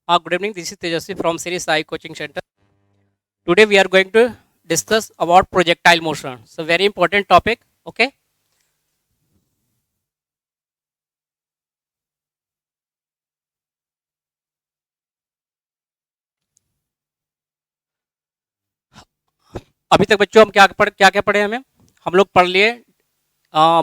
Good evening. This is Tejasvi from Siri Sai Coaching Center. Today we are going to discuss about projectile motion. So very important topic. Okay. अभी तक बच्चों हम क्या पढ़े हमें हम लोग पढ़ लिए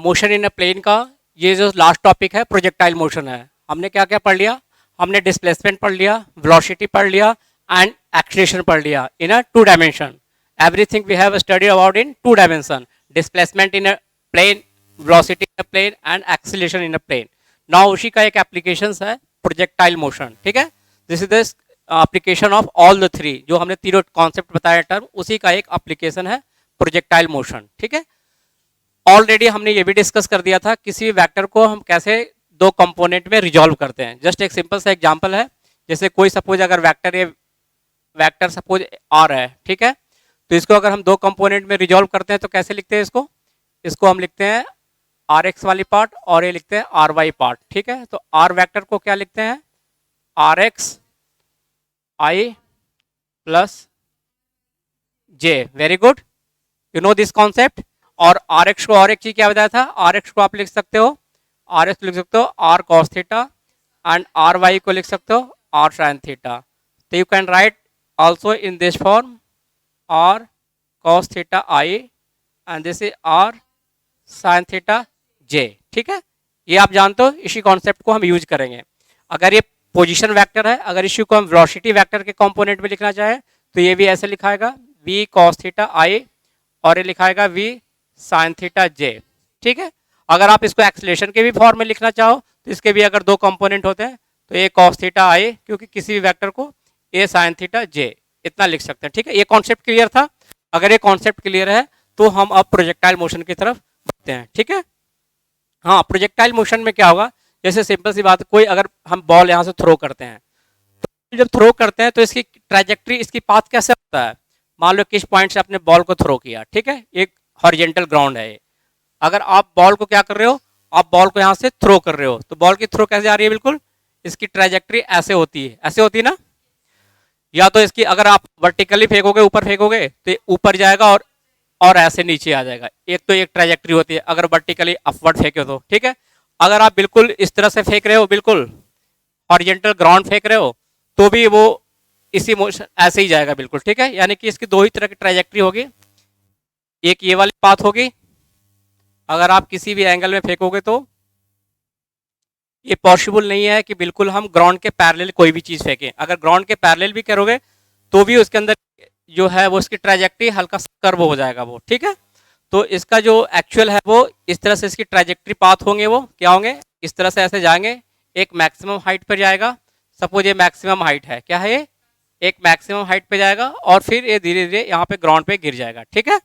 मोशन इन अ प्लेन का। ये जो लास्ट टॉपिक है प्रोजेक्टाइल मोशन है। हमने क्या क्या पढ़ लिया? हमने डिस्प्लेसमेंट पढ़ लिया, वेलोसिटी पढ़ लिया एंड एक्सीलरेशन पढ़ लिया in a two dimension. Everything we have study about in two dimension, displacement in a plane, velocity in a plane and acceleration in a plane. Now उसी का एक एप्लीकेशन है प्रोजेक्टाइल मोशन। ठीक है, this is the application of all the three. जो हमने तीनों concept बताया टर्म, उसी का एक एप्लीकेशन है प्रोजेक्टाइल मोशन। ठीक है, ऑलरेडी हमने ये भी डिस्कस कर दिया था किसी भी वेक्टर को हम कैसे दो कंपोनेंट में रिजॉल्व करते हैं। जस्ट एक सिंपल सा एग्जांपल है, जैसे कोई सपोज अगर वेक्टर सपोज आर है, ठीक है, तो इसको अगर हम दो कंपोनेंट में रिजॉल्व करते हैं तो कैसे लिखते हैं इसको हम लिखते हैं आर एक्स वाली पार्ट और ये लिखते हैं आर वाई पार्ट। ठीक है, तो आर वेक्टर को क्या लिखते हैं? R X I plus J. Very good, you know this concept. और आर एक्स को और एक चीज क्या बताया था? आर एक्स को आप लिख सकते हो, आर एक्स लिख सकते हो r cos theta and r y को लिख सकते हो आर साइन थीटा। तो you can write also in this form r cos theta i and this is r sine theta j. ठीक है, ये आप जानते हो, इसी कॉन्सेप्ट को हम यूज करेंगे। अगर ये पोजीशन वेक्टर है, अगर इसी को हम वेलोसिटी वेक्टर के कंपोनेंट में लिखना चाहे तो ये भी ऐसे लिखाएगा v cos थीटा आई और ये लिखाएगा v sin थीटा j। ठीक है, अगर आप इसको एक्सीलरेशन के भी फॉर्म में लिखना चाहो तो इसके भी अगर दो कंपोनेंट होते हैं तो a cos थीटा आई, क्योंकि किसी भी वेक्टर को a sin थीटा j इतना लिख सकते हैं। ठीक है, ये कॉन्सेप्ट क्लियर था? अगर ये कॉन्सेप्ट क्लियर है तो हम अब प्रोजेक्टाइल मोशन की तरफ बढ़ते हैं। ठीक है, हाँ, प्रोजेक्टाइल मोशन में क्या होगा, जैसे सिंपल सी बात, कोई अगर हम बॉल यहाँ से थ्रो करते हैं तो जब थ्रो करते हैं तो इसकी ट्रैजेक्टरी, इसकी पाथ कैसे होता है? मान लो किस पॉइंट से आपने बॉल को थ्रो किया, ठीक है, एक हॉरिजेंटल ग्राउंड है। अगर आप बॉल को क्या कर रहे हो, आप बॉल को यहाँ से थ्रो कर रहे हो तो बॉल की थ्रो कैसे आ रही है? बिल्कुल इसकी ट्रैजेक्टरी ऐसे होती है, ऐसे होती है ना। या तो इसकी अगर आप वर्टिकली फेंकोगे, ऊपर फेंकोगे तो ऊपर जाएगा और ऐसे नीचे आ जाएगा। एक तो एक ट्रैजेक्टरी होती है अगर वर्टिकली अपवर्ड फेंके तो। ठीक है, अगर आप बिल्कुल इस तरह से फेंक रहे हो, बिल्कुल हॉरिजेंटल ग्राउंड फेंक रहे हो, तो भी वो इसी मोशन ऐसे ही जाएगा बिल्कुल। ठीक है, यानी कि इसकी दो ही तरह की ट्रैजेक्टरी होगी। एक ये वाली पाथ होगी, अगर आप किसी भी एंगल में फेंकोगे तो ये पॉसिबल नहीं है कि बिल्कुल हम ग्राउंड के पैरेलल कोई भी चीज फेंकें। अगर ग्राउंड के पैरेलल भी करोगे तो भी उसके अंदर जो है वो इसकी ट्रैजेक्टरी हल्का सा कर्व हो जाएगा वो। ठीक है, तो इसका जो एक्चुअल है वो इस तरह से इसकी ट्रैजेक्टरी पाथ होंगे, वो क्या होंगे? इस तरह से ऐसे जाएंगे, एक मैक्सिमम हाइट पर जाएगा। सपोज ये मैक्सिमम हाइट है, क्या है ये? एक मैक्सिमम हाइट पे जाएगा और फिर ये धीरे धीरे यहाँ पे ग्राउंड पे गिर जाएगा। ठीक है,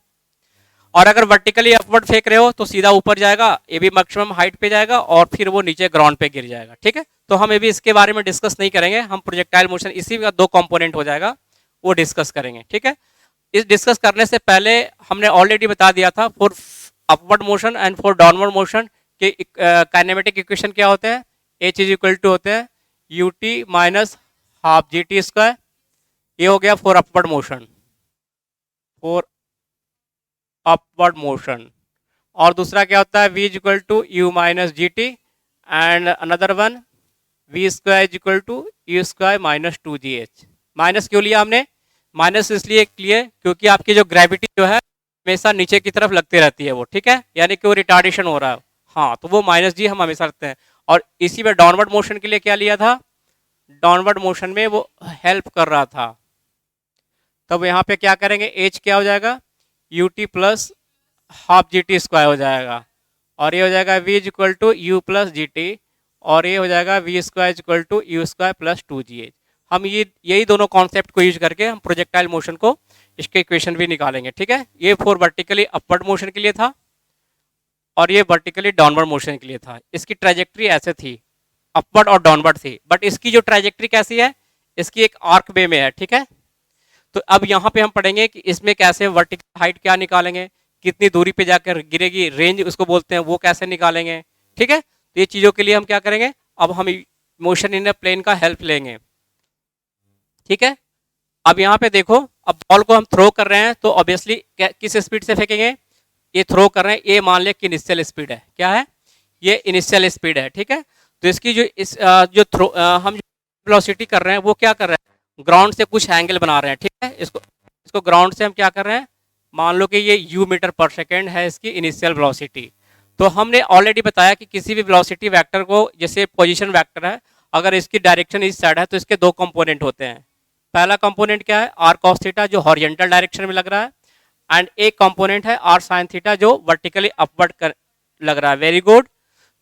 और अगर वर्टिकली अपवर्ड फेंक रहे हो तो सीधा ऊपर जाएगा, ये भी मैक्सिमम हाइट पे जाएगा और फिर वो नीचे ग्राउंड पे गिर जाएगा। ठीक है, तो हम ये भी इसके बारे में डिस्कस नहीं करेंगे, हम प्रोजेक्टाइल मोशन इसी का दो कंपोनेंट हो जाएगा वो डिस्कस करेंगे। ठीक है, इस डिस्कस करने से पहले हमने ऑलरेडी बता दिया था for upward motion and for downward motion के काइनेमेटिक इक्वेशन क्या होते हैं? एच इज इक्वल टू होते हैं U T minus half G T square. ये हो गया for upward motion, for upward motion. और दूसरा क्या होता है? v is equal to U minus ji T and another one v square is equal to U square minus two G H. Minus क्यों लिया हमने? माइनस इसलिए लिए क्योंकि आपकी जो ग्रेविटी जो है हमेशा नीचे की तरफ लगती रहती है वो। ठीक है, यानी कि वो रिटार्डेशन हो रहा है, हाँ, तो वो माइनस जी हम हमेशा रखते हैं। और इसी में डाउनवर्ड मोशन के लिए क्या लिया था? डाउनवर्ड मोशन में वो हेल्प कर रहा था, तब यहाँ पे क्या करेंगे? एच क्या हो जाएगा? U T plus half G T square हो जाएगा और ये हो जाएगा v is equal to U plus G T और ये हो जाएगा v square is equal to U square plus two G H. हम यही दोनों कॉन्सेप्ट को यूज करके हम प्रोजेक्टाइल मोशन को इसके इक्वेशन भी निकालेंगे। ठीक है, ये फॉर वर्टिकली अपवर्ड मोशन के लिए था और ये वर्टिकली डाउनवर्ड मोशन के लिए था। इसकी ट्रैजेक्टरी ऐसे थी, अपवर्ड और डाउनवर्ड थी, बट इसकी जो ट्रैजेक्टरी कैसी है? इसकी एक आर्क वे में है। ठीक है, तो अब यहाँ पे हम पढ़ेंगे कि इसमें कैसे वर्टिकल हाइट क्या निकालेंगे, कितनी दूरी पे जाकर गिरेगी, रेंज उसको बोलते हैं, वो कैसे निकालेंगे। ठीक है, तो ये चीज़ों के लिए हम क्या करेंगे? अब हम मोशन इन अ प्लेन का हेल्प लेंगे। ठीक है। अब यहाँ पे देखो, अब बॉल को हम थ्रो कर रहे हैं तो ऑब्वियसली किस स्पीड से फेंकेंगे, ये थ्रो कर रहे हैं, ये मान ले कि इनिशियल स्पीड है, क्या है, ये इनिशियल स्पीड है, ठीक है। तो इसकी जो जो थ्रो हम वेलोसिटी कर रहे हैं वो क्या कर रहे हैं, ग्राउंड से कुछ एंगल बना रहे हैं, ठीक है। इसको इसको ग्राउंड से हम क्या कर रहे हैं, मान लो कि ये u मीटर पर सेकेंड है इसकी इनिशियल वेलोसिटी। तो हमने ऑलरेडी बताया कि किसी भी वेलोसिटी वेक्टर को, जैसे पोजीशन वेक्टर है, अगर इसकी डायरेक्शन इस साइड है तो इसके दो कंपोनेंट होते हैं। पहला कंपोनेंट क्या है, आर कॉस थीटा जो हॉरिजॉन्टल डायरेक्शन में लग रहा है, एंड एक कंपोनेंट है आर साइन थीटा जो वर्टिकली अपवर्ड लग रहा है। Very good.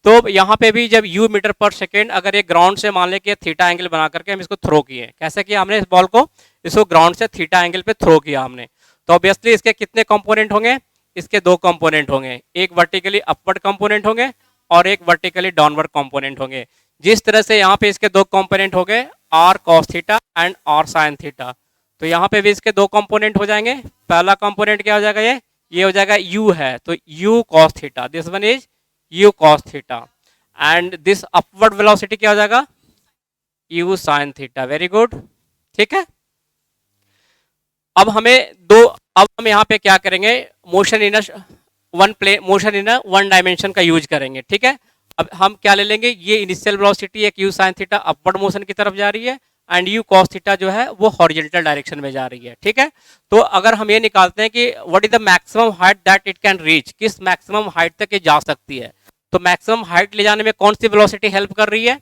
तो यहाँ पे भी जब u मीटर पर सेकेंड, अगर ये ग्राउंड से मान ले कि थीटा एंगल बना करके हम इसको थ्रो किए, कैसे किया हमने इस बॉल को, इसको ग्राउंड से थीटा एंगल पे थ्रो किया हमने, तो ऑब्वियसली इसके कितने कंपोनेंट होंगे, इसके दो कंपोनेंट होंगे, एक वर्टिकली अपवर्ड कंपोनेंट होंगे और एक वर्टिकली डाउनवर्ड कंपोनेंट होंगे। जिस तरह से यहाँ पे इसके दो कंपोनेंट हो गए, R cos theta and R sine theta, तो यहाँ पे भी इसके दो कंपोनेंट हो जाएंगे। पहला कंपोनेंट क्या हो जाएगा, ये हो जाएगा u है, तो u cos theta, this one is u cos theta, and this upward velocity क्या हो जाएगा, u sin theta. Very good, ठीक है। अब हम यहाँ पे क्या करेंगे, मोशन इन वन डायमेंशन का यूज करेंगे, ठीक है। अब हम क्या ले लेंगे, ये इनिशियल वेलोसिटी एक u sin theta upward motion की तरफ जा रही है, एंड u cos थीटा जो है वो हॉरिजॉन्टल डायरेक्शन में जा रही है, ठीक है। तो अगर हम ये निकालते हैं कि what is the maximum height that it can reach, किस मैक्सिमम हाइट तक ये जा सकती है, तो मैक्सिमम हाइट ले जाने में कौन सी वेलोसिटी हेल्प कर रही है,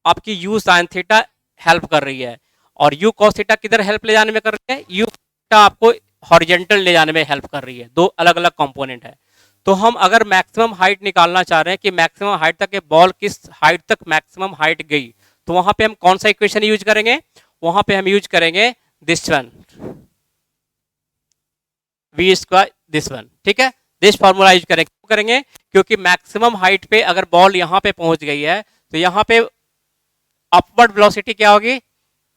आपकी u sin थीटा हेल्प कर रही है, और u cos थीटा किधर हेल्प ले जाने में कर रही है, u थीटा आपको हॉरिजॉन्टल ले जाने में हेल्प कर रही है। दो अलग अलग कंपोनेंट है। तो हम अगर मैक्सिमम हाइट निकालना चाह रहे हैं कि मैक्सिमम हाइट तक ये बॉल किस हाइट तक मैक्सिमम हाइट गई, तो वहां पे हम कौन सा इक्वेशन यूज करेंगे, वहां पे हम यूज करेंगे this one, v square this one, ठीक है। दिस फॉर्मूला यूज करेंगे, क्यों करेंगे, क्योंकि मैक्सिमम हाइट पे अगर बॉल यहाँ पे पहुंच गई है तो यहाँ पे अपवर्ड वेलोसिटी क्या होगी,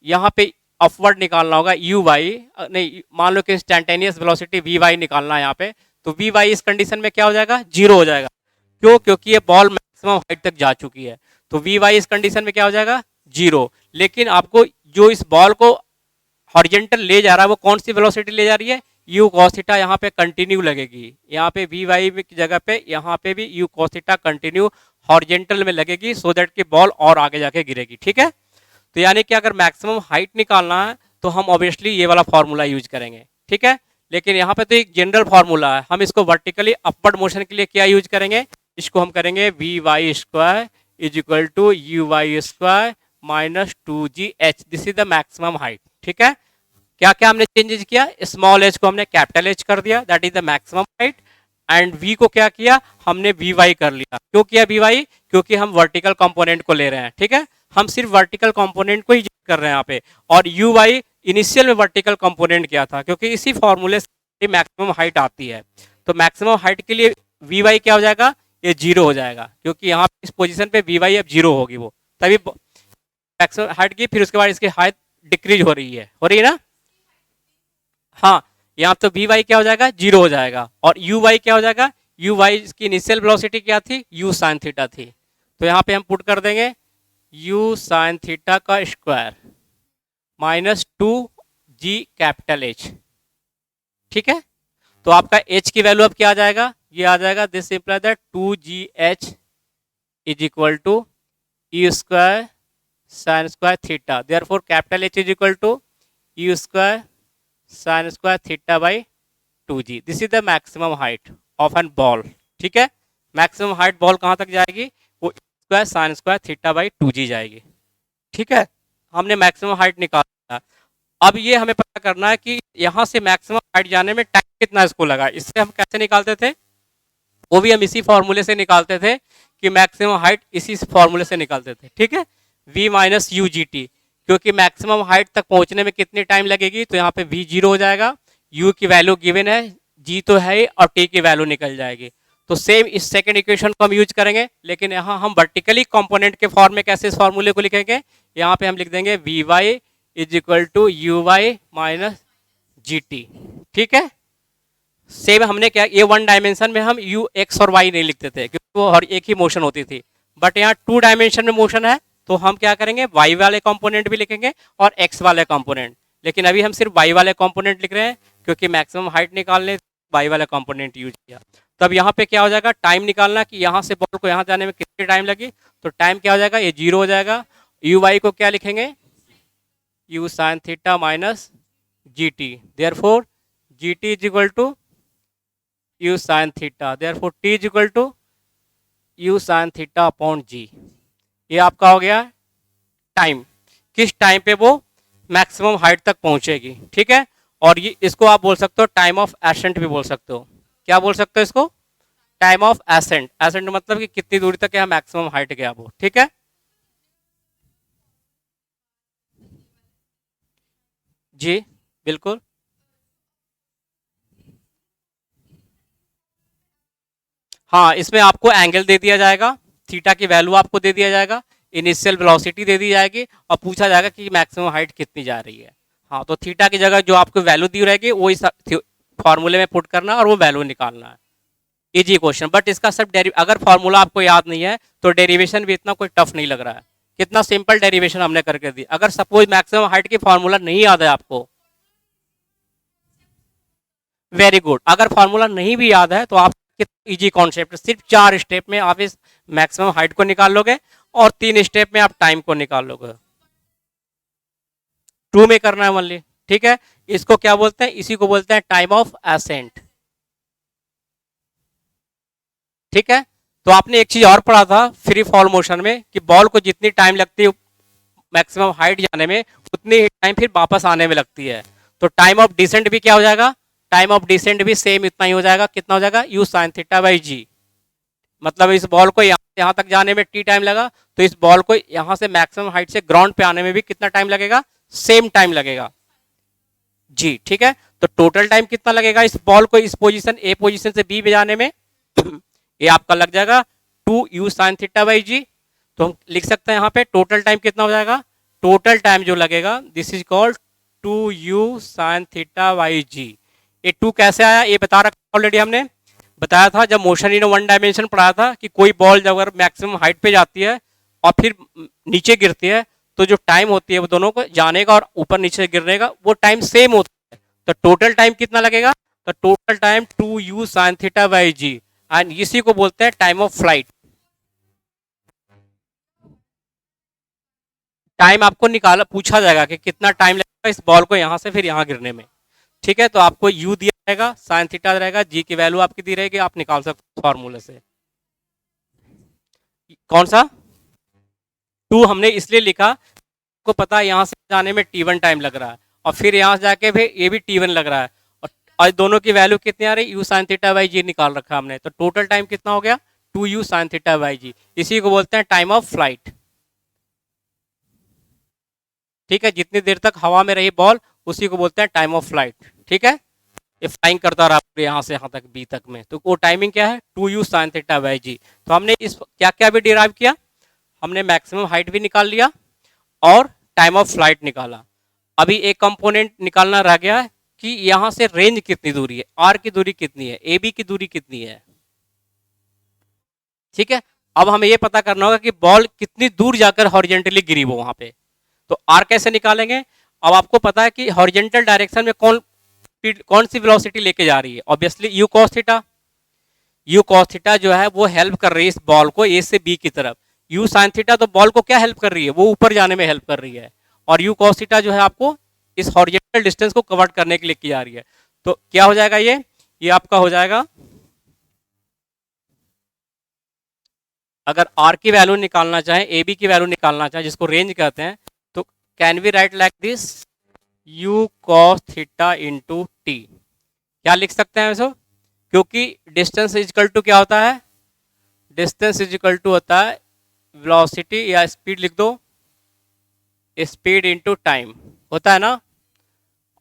यहाँ पे अपवर्ड निकालना होगा u y, नहीं मान लो कि इंस्टेंटेनियस वेलोसिटी v y निकालना है यहाँ पे, तो v y इस कंडीशन में क्या हो जाएगा, जीरो हो जाएगा। क्यों, क्योंकि ये बॉल मैक्सिमम हाइट तक जा चुकी है, तो v y इस कंडीशन में क्या हो जाएगा, जीरो। लेकिन आपको जो इस बॉल को हॉरिजॉन्टल ले जा रहा है वो कौन सी वेलोसिटी ले जा रही है, u cos थीटा यहाँ पे कंटिन्यू लगेगी, यहाँ पे v y की जगह पे यहाँ पे भी u cos theta continue horizontal में लगेगी, सो दैट कि बॉल और आगे जाके गिरेगी, ठीक है। तो यानी कि अगर मैक्सिमम हाइट निकालना है तो हम ऑब्वियसली ये वाला फॉर्मूला यूज करेंगे, ठीक है। लेकिन यहाँ पे तो एक जनरल फॉर्मूला है, हम इसको वर्टिकली अपवर्ड मोशन के लिए क्या यूज करेंगे, इसको हम करेंगे V Y square is equal to U Y square minus 2gh, this is the maximum height, ठीक है। क्या क्या हमने चेंजेस किया, स्मॉल एच को हमने कैपिटल एच कर दिया, that is the maximum height, and v को क्या किया, हमने वी वाई कर लिया। क्यों किया वी वाई, क्योंकि हम वर्टिकल कंपोनेंट को ले रहे हैं, ठीक है। हम सिर्फ वर्टिकल कंपोनेंट को ही कर रहे हैं यहाँ पे, और यू वाई इनिशियल में वर्टिकल कंपोनेंट क्या था, क्योंकि इसी फॉर्मूले से मैक्सिमम हाइट आती है। तो मैक्सिमम हाइट के लिए वी वाई क्या हो जाएगा, ये जीरो हो जाएगा, क्योंकि यहाँ इस पोजीशन पे वी वाई अब जीरो होगी, वो तभी मैक्सिमम हाइट की, फिर उसके बाद इसकी हाइट डिक्रीज हो रही है ना। हाँ, यहाँ तो वी वाई क्या हो जाएगा, जीरो हो जाएगा, और यू वाई क्या हो जाएगा, यू वाई इसकी इनिशियल वेलोसिटी क्या थी, यू साइन थीटा थी, तो यहाँ पे हम पुट कर देंगे यू साइन थीटा का square minus 2g capital H, ठीक है। तो आपका h की वैल्यू अब क्या आ जाएगा, ये आ जाएगा this imply that 2gh is equal to E square sine square theta, therefore capital H is equal to E square sine square theta by 2g, this is the maximum height of an ball, ठीक है। Maximum height ball कहाँ तक जाएगी, वो square sine square theta by 2g जाएगी, ठीक है। हमने मैक्सिमम हाइट निकाला। अब ये हमें पता करना है कि यहाँ से मैक्सिमम हाइट जाने में टाइम कितना इसको लगा, इससे हम कैसे निकालते थे, वो भी हम इसी फॉर्मूले से निकालते थे कि मैक्सिमम हाइट इसी फॉर्मूले से निकालते थे, ठीक है। v minus you G T, क्योंकि मैक्सिमम हाइट तक पहुंचने में कितनी टाइम लगेगी, तो यहाँ पे v जीरो हो जाएगा, u की वैल्यू गिवन है, g तो है और t की वैल्यू निकल जाएगी। तो सेम इस सेकंड इक्वेशन को हम यूज करेंगे, लेकिन यहाँ हम वर्टिकली कंपोनेंट के फॉर्म में कैसे इस फॉर्मूले को लिखेंगे, यहाँ पे हम लिख देंगे V Y is equal to U Y minus ji T, ठीक है। सेम हमने क्या, ये वन डायमेंशन में हम यू एक्स और वाई नहीं लिखते थे, क्योंकि वो हर एक ही मोशन होती थी, बट यहाँ टू डायमेंशन में मोशन है, तो हम क्या करेंगे, y वाले कंपोनेंट भी लिखेंगे और x वाले कंपोनेंट, लेकिन अभी हम सिर्फ y वाले कंपोनेंट लिख रहे हैं क्योंकि मैक्सिमम हाइट निकालने y वाला कंपोनेंट यूज किया। तब यहाँ पे क्या हो जाएगा, टाइम निकालना कि यहाँ से बॉल को यहाँ जाने में कितनी टाइम लगी, तो टाइम क्या हो जाएगा, ये 0 हो जाएगा। यू वाई को क्या लिखेंगे, u sine theta minus ji t, therefore g t is equal to u sine theta, therefore t is equal to u sine theta upon g. ये आपका हो गया टाइम, किस टाइम पे वो मैक्सिमम हाइट तक पहुंचेगी, ठीक है। और ये इसको आप बोल सकते हो टाइम ऑफ एसेंट भी बोल सकते हो। क्या बोल सकते हो इसको, टाइम ऑफ एसेंट। एसेंट मतलब कि कितनी दूरी तक यहाँ मैक्सिमम हाइट गया वो, ठीक है। जी बिल्कुल, हाँ इसमें आपको एंगल दे दिया जाएगा, थीटा की वैल्यू आपको दे दिया जाएगा, इनिशियल वेलोसिटी दे दी जाएगी और पूछा जाएगा कि मैक्सिमम हाइट कितनी जा रही है। हाँ तो थीटा की जगह जो आपको वैल्यू दी रहेगी वो इस फॉर्मूले में पुट करना और वो वैल्यू निकालना है। इजी क्वेश्चन, बट इसका सब अगर फॉर्मूला आपको याद नहीं है तो डेरिवेशन भी इतना कोई टफ नहीं लग रहा है। कितना सिंपल डेरिवेशन हमने करके दी। अगर सपोज मैक्सिमम हाइट की फॉर्मूला नहीं याद है आपको, वेरी गुड, अगर फॉर्मूला नहीं भी याद है तो आप इजी कॉन्सेप्ट, सिर्फ 4 स्टेप में आप इस मैक्सिमम हाइट को निकाल लोगे और 3 स्टेप में आप टाइम को निकाल लोगे। 2 में करना है ओनली, ठीक है। इसको क्या बोलते हैं, इसी को बोलते हैं टाइम ऑफ एसेंट, ठीक है। तो आपने एक चीज और पढ़ा था फ्री फॉल मोशन में कि बॉल को जितनी टाइम लगती है मैक्सिमम हाइट जाने में, उतनी ही टाइम फिर वापस आने में लगती है। तो टाइम ऑफ डिसेंट भी क्या हो जाएगा, टाइम ऑफ डिसेंट भी सेम इतना ही हो जाएगा। कितना हो जाएगा, यू साइन थीटा बाई जी। मतलब इस बॉल को यहाँ तक जाने में टी टाइम लगा, तो इस बॉल को यहाँ से मैक्सिमम हाइट से ग्राउंड पे आने में भी कितना टाइम लगेगा, सेम टाइम लगेगा जी, ठीक है। तो टोटल टाइम कितना लगेगा इस बॉल को इस पोजीशन ए पोजीशन से बी में जाने में, ये आपका लग जाएगा 2 यू साइन थीटा बाई जी। तो हम लिख सकते हैं यहाँ पे टोटल टाइम कितना हो जाएगा, टोटल टाइम जो लगेगा this is called 2 you sine theta by g. ये 2 कैसे आया ये बता रखा ऑलरेडी, हमने बताया था जब मोशन इन वन डायमेंशन पढ़ाया था कि कोई बॉल जब अगर मैक्सिमम हाइट पे जाती है और फिर नीचे गिरती है तो जो टाइम होती है वो दोनों को जाने का और ऊपर नीचे गिरने का वो टाइम सेम होता है। तो टोटल टाइम कितना लगेगा, तो total time 2 you sine theta by G, and इसी को बोलते हैं टाइम ऑफ फ्लाइट। टाइम आपको निकाला पूछा जाएगा कि कितना टाइम लगेगा इस बॉल को यहाँ से फिर यहाँ गिरने में, ठीक है। तो आपको यू दिया जाएगा, साइन थीटा रहेगा, जी की वैल्यू आपकी दी रहेगी, आप निकाल सकते हो फॉर्मूले से। कौन सा 2 हमने इसलिए लिखा, को पता है यहाँ से जाने में T1 टाइम लग रहा है और फिर यहाँ से जाके भी ये भी T1 लग रहा है, और दोनों की वैल्यू कितनी आ रही, यू साइन थीटा बाई जी निकाल रखा हमने। तो टोटल टाइम कितना हो गया, 2 यू साइन थीटा बाई जी। इसी को बोलते हैं टाइम ऑफ फ्लाइट, ठीक है। जितनी देर तक हवा में रही बॉल उसी को बोलते हैं टाइम ऑफ फ्लाइट, ठीक है। ये फ्लाइंग करता रहा यहाँ से यहाँ तक बी तक में, तो वो टाइमिंग क्या है, 2 यू साइन थीटा बाई जी। तो हमने इस क्या क्या भी डिराइव किया, हमने मैक्सिमम हाइट भी निकाल लिया और टाइम ऑफ फ्लाइट निकाला। अभी एक कंपोनेंट निकालना रह गया है कि यहाँ से रेंज कितनी दूरी है, आर की दूरी कितनी है, ए बी की दूरी कितनी है, ठीक है। अब हमें ये पता करना होगा कि बॉल कितनी दूर जाकर हॉरिजेंटली गिरी वो वहां पे। तो आर कैसे निकालेंगे, अब आपको पता है कि हॉरिजेंटल डायरेक्शन में कौन सी वेलोसिटी लेके जा रही है, obviously you cos theta. You cos theta जो है वो हेल्प कर रही है इस बॉल को ए से बी की तरफ। यू साइन थीटा तो बॉल को क्या हेल्प कर रही है, वो ऊपर जाने में हेल्प कर रही है, और यू कॉस थीटा जो है आपको इस हॉरिजेंटल डिस्टेंस को कवर करने के लिए की जा रही है। तो क्या हो जाएगा, ये आपका हो जाएगा, अगर आर की वैल्यू निकालना चाहें, ए बी की वैल्यू निकालना चाहें जिसको रेंज कहते हैं, तो can we write like this, U cos theta into T. क्या लिख सकते हैं इसको, क्योंकि डिस्टेंस इजिकल टू क्या होता है, डिस्टेंस इजिकल टू होता है वेलोसिटी या स्पीड लिख दो, स्पीड इंटू टाइम होता है ना।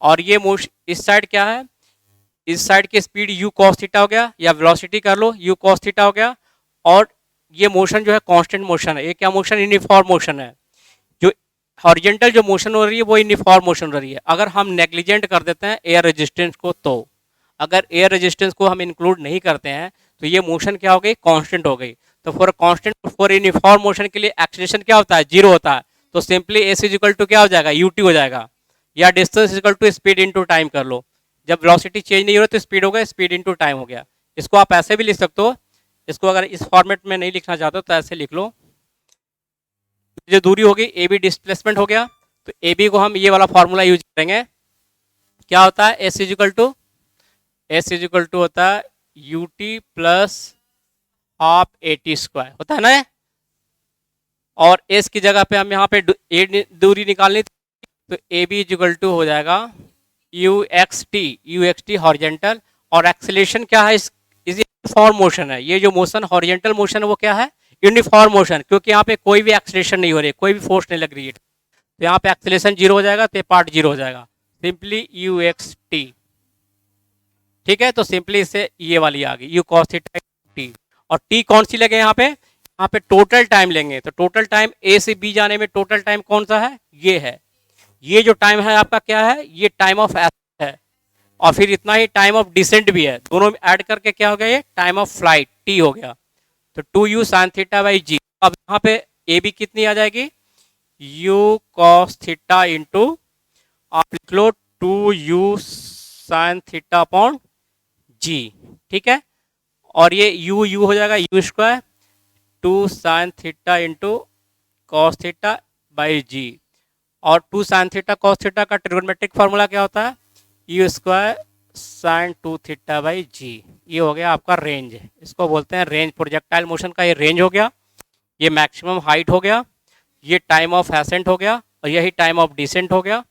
और ये मोशन इस साइड क्या है, इस साइड की स्पीड यू कॉस थीटा हो गया, या वेलोसिटी कर लो यू कॉस थीटा हो गया। और ये मोशन जो है कांस्टेंट मोशन है, ये क्या मोशन, यूनिफॉर्म मोशन है। जो हॉरिजॉन्टल जो मोशन हो रही है वो यूनिफॉर्म मोशन हो रही है। अगर हम नेग्लिजेंट कर देते हैं एयर रेजिस्टेंस को, तो अगर एयर रेजिस्टेंस को हम इंक्लूड नहीं करते हैं तो ये मोशन क्या हो गई, कांस्टेंट हो गई। तो for constant for uniform motion के लिए एक्सीलरेशन क्या होता है, जीरो होता है। तो simply S is equal to क्या हो जाएगा, यूटी हो जाएगा, या distance equal to speed into time कर लो। जब वेलोसिटी चेंज नहीं हो रहा तो स्पीड हो गया, स्पीड इनटू टाइम हो गया। इसको आप ऐसे भी लिख सकते हो, इसको अगर इस फॉर्मेट में नहीं लिखना चाहते हो तो ऐसे लिख लो। जो दूरी होगी ए बी डिस्प्लेसमेंट हो गया, तो ए बी को हम ये वाला फॉर्मूला यूज करेंगे। क्या होता है, एस इज इक्वल टू होता है you T plus half A T square होता है ना। और एस की जगह पे हम यहाँ पे ए दूरी निकालनी, तो ए बी इजिकल टू हो जाएगा यू एक्स टी हॉरिजेंटल। और एक्सेलेरेशन क्या है, इस यूनिफॉर्म मोशन है। ये जो मोशन हॉरिजेंटल मोशन है वो क्या है, यूनिफॉर्म मोशन, क्योंकि यहाँ पे कोई भी एक्सेलेरेशन नहीं हो रही है, कोई भी फोर्स नहीं लग रही है। तो यहाँ पे एक्सेलेरेशन जीरो हो जाएगा, तो ये पार्ट जीरो हो जाएगा, सिंपली यू एक्स टी। ठीक है, तो सिंपली इससे ये वाली आ गई यू कॉस थीटा टी। और टी कौन सी लगे यहाँ पे, यहाँ पे टोटल टाइम लेंगे, तो टोटल टाइम ए से बी जाने में टोटल टाइम कौन सा है, ये है। ये जो टाइम है आपका क्या है, ये टाइम ऑफ एसेंट है, और फिर इतना ही टाइम ऑफ डिसेंट भी है, दोनों में ऐड करके क्या हो गया, ये टाइम ऑफ फ्लाइट टी हो गया। तो two u sine theta by g. अब यहाँ पे ए बी कितनी आ जाएगी, यू कॉस थीटा इंटू आप लिख लो two u sine theta upon g. ठीक है, और ये यू यू हो जाएगा u square two sine theta into cos theta by g. और two sine theta cos theta का ट्रिग्नोमेट्रिक फार्मूला क्या होता है, u square sine two theta by g. ये हो गया आपका रेंज, इसको बोलते हैं रेंज, प्रोजेक्टाइल मोशन का ये रेंज हो गया, ये मैक्सिमम हाइट हो गया, ये टाइम ऑफ एसेंट हो गया, और यही टाइम ऑफ डिसेंट हो गया,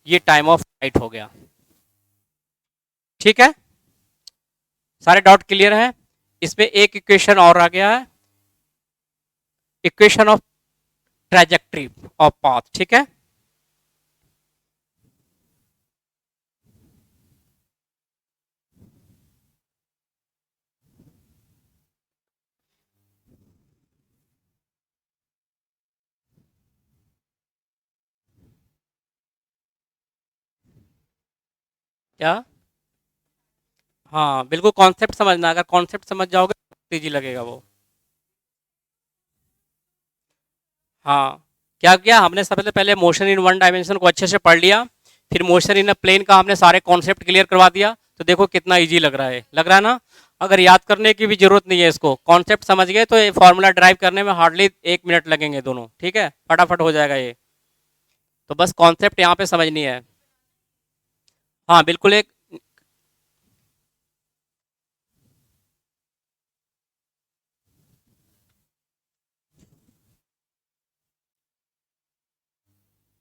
ये टाइम ऑफ फ्लाइट हो गया। ठीक है, सारे डाउट क्लियर हैं। इसमें एक इक्वेशन और आ गया है, equation of trajectory of path. ठीक है, क्या, हाँ बिल्कुल कॉन्सेप्ट समझना, अगर कॉन्सेप्ट समझ जाओगे तो इजी लगेगा वो। हाँ, क्या किया हमने, सबसे पहले मोशन इन वन डायमेंशन को अच्छे से पढ़ लिया, फिर मोशन इन अ प्लेन का हमने सारे कॉन्सेप्ट क्लियर करवा दिया। तो देखो कितना इजी लग रहा है ना। अगर याद करने की भी जरूरत नहीं है, इसको कॉन्सेप्ट समझ गए तो ये फॉर्मूला ड्राइव करने में हार्डली 1 मिनट लगेंगे दोनों। ठीक है, फटाफट हो जाएगा ये, तो बस कॉन्सेप्ट यहाँ पे समझनी है। हाँ बिल्कुल, एक